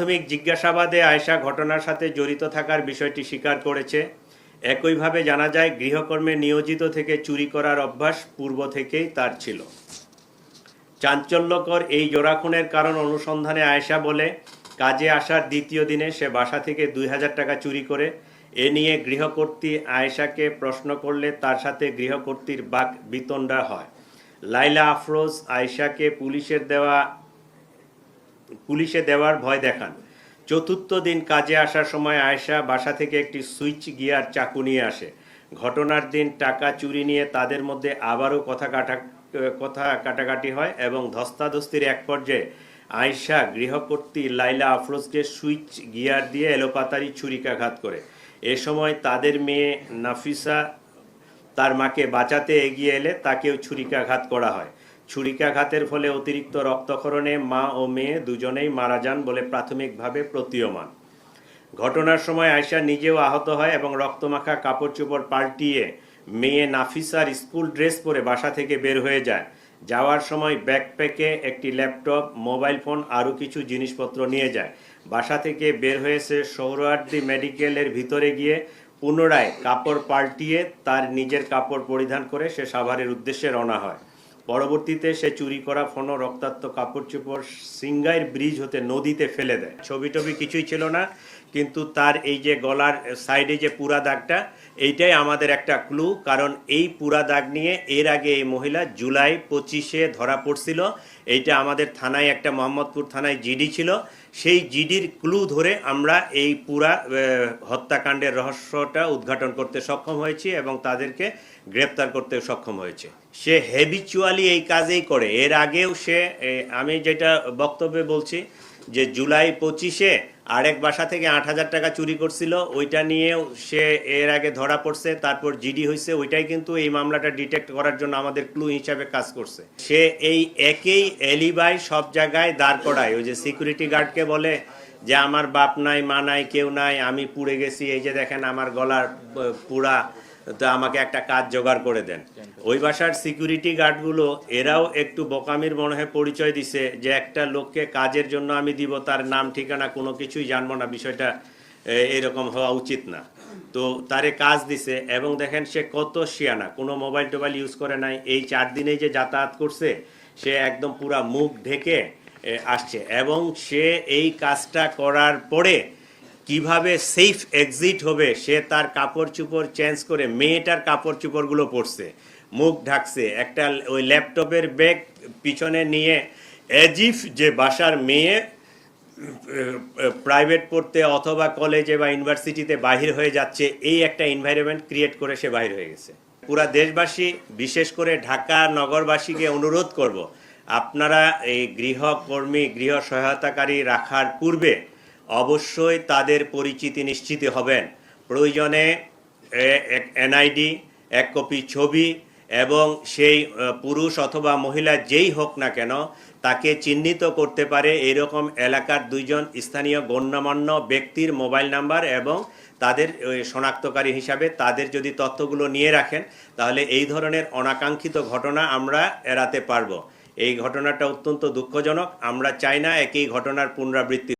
প্রাথমিক জিজ্ঞাসাবাদে আয়েশা ঘটনার সাথে জড়িত থাকার বিষয়টি স্বীকার করেছে। একইভাবে জানা যায় গৃহকর্মে নিয়োজিত থেকে চুরি করার অভ্যাস পূর্ব থেকেই তার ছিল। চাঞ্চল্যকর এই জোড়াখুনের কারণ অনুসন্ধানে আয়েশা বলে, কাজে আসার দ্বিতীয় দিনে সে বাসা থেকে 2000 টাকা চুরি করে। এ নিয়ে গৃহকর্ত্রী আয়েশাকে প্রশ্ন করলে তার সাথে গৃহকর্ত্রীর বাক বিতণ্ডা হয়। লাইলা আফরোজ আয়েশাকে পুলিশে দেওয়ার ভয় দেখান। চতুর্থ দিন কাজে আসার সময় আয়েশা বাসা থেকে একটি সুইচ গিয়ার চাকু নিয়ে আসে। ঘটনার দিন টাকা চুরি নিয়ে তাদের মধ্যে আবারও কথা কাটাকাটি হয় এবং ধস্তাধস্তির এক পর্যায়ে আয়েশা গৃহকর্ত্রী লাইলা আফরোজকে সুইচ গিয়ার দিয়ে এলোপাতাড়ি ছুরিকাঘাত করে। এ সময় তাদের মেয়ে নাফিসা তার মাকে বাঁচাতে এগিয়ে এলে তাকেও ছুরিকাঘাত করা হয়। ছুরিকাঘাতের ফলে অতিরিক্ত রক্তক্ষরণে মা ও মেয়ে দুজনেই মারা যান বলে প্রাথমিকভাবে প্রতীয়মান। ঘটনার সময় আয়েশা নিজেও আহত হয় এবং রক্তমাখা কাপড় চোপড় পাল্টিয়ে মেয়ে নাফিসার স্কুল ড্রেস পরে বাসা থেকে বের হয়ে যায়। যাওয়ার সময় ব্যাকপ্যাকে একটি ল্যাপটপ, মোবাইল ফোন আরও কিছু জিনিসপত্র নিয়ে যায়। বাসা থেকে বের হয়েছে সোহরাওয়ার্দী মেডিকেলের ভিতরে গিয়ে পুনরায় কাপড় পাল্টিয়ে তার নিজের কাপড় পরিধান করে সে সাভারের উদ্দেশ্যে রওনা হয়। পরবর্তীতে সে চুরি করা ফোন রক্তাক্ত কাপড় চোপড় সিঙ্গাইর ব্রিজ হতে নদীতে ফেলে দেয়। ছবি টবি কিছুই ছিল না, কিন্তু তার এই যে গলার সাইডে যে পুরা দাগটা, এইটাই আমাদের একটা ক্লু। কারণ এই পুরা দাগ নিয়ে এর আগে এই মহিলা জুলাই 25-এ ধরা পড়ছিল। এইটা আমাদের থানায় একটা মোহাম্মদপুর থানায় জিডি ছিল। সেই জিডির ক্লু ধরে আমরা এই পুরা হত্যাকাণ্ডের রহস্যটা উদ্ঘাটন করতে সক্ষম হয়েছি এবং তাদেরকে গ্রেপ্তার করতে সক্ষম হয়েছে। সে হ্যাবিচুয়ালি এই কাজেই করে। এর আগেও সে, আমি যেটা বক্তব্যে বলছি, যে জুলাই 25-এ আরেক বাসা থেকে 8000 টাকা চুরি করছিল, ওইটা নিয়েও সে এর আগে ধরা পড়ছে, তারপর জিডি হয়েছে। ওইটাই কিন্তু এই মামলাটা ডিটেক্ট করার জন্য আমাদের ক্লু হিসাবে কাজ করছে। সে এই একই এলিবাই সব জায়গায় দাঁড় করায়। ওই যে সিকিউরিটি গার্ডকে বলে যে আমার বাপ নাই, মা নাই, কেউ নাই, আমি পুড়ে গেছি, এই যে দেখেন আমার গলার পুরা, তো আমাকে একটা কাজ জোগাড় করে দেন। ওই বাসার সিকিউরিটি গার্ডগুলো এরাও একটু বোকামির মনে হয় পরিচয় দিছে যে একটা লোককে কাজের জন্য আমি দিব, তার নাম ঠিকানা কোনো কিছুই জানবো না, বিষয়টা এরকম হওয়া উচিত না। তো তারে কাজ দিছে এবং দেখেন সে কত শিয়ানা, কোনো মোবাইল টোবাইল ইউজ করে নাই। এই 4 দিনেই যে যাতায়াত করছে, সে একদম পুরা মুখ ঢেকে আসছে। এবং সে এই কাজটা করার পরে কিভাবে সেফ এক্সিট হবে, সে তার কাপড় চোপড় চেঞ্জ করে মেয়েটার কাপড় চোপড়গুলো পরছে, মুখ ঢাকছে, একটা ওই ল্যাপটপের ব্যাগ পিছনে নিয়ে এজিফ যে বাসার মেয়ে প্রাইভেট পড়তে অথবা কলেজে বা ইউনিভার্সিটিতে বাহির হয়ে যাচ্ছে, এই একটা এনভায়রনমেন্ট ক্রিয়েট করে সে বাহির হয়ে গেছে। পুরা দেশবাসী, বিশেষ করে ঢাকা নগরবাসীকে অনুরোধ করব, আপনারা এই গৃহকর্মী, গৃহ সহায়তাকারী রাখার পূর্বে অবশ্যই তাদের পরিচিতি নিশ্চিত হবেন। প্রয়োজনে এনআইডি, এক কপি ছবি এবং সেই পুরুষ অথবা মহিলা যেই হোক না কেন তাকে চিহ্নিত করতে পারে এরকম এলাকার 2 জন স্থানীয় গণ্যমান্য ব্যক্তির মোবাইল নাম্বার এবং তাদের শনাক্তকারী হিসাবে তাদের যদি তথ্যগুলো নিয়ে রাখেন, তাহলে এই ধরনের অনাকাঙ্ক্ষিত ঘটনা আমরা এড়াতে পারবো। এই ঘটনাটা অত্যন্ত দুঃখজনক। আমরা চাই না একই ঘটনার পুনরাবৃত্তি।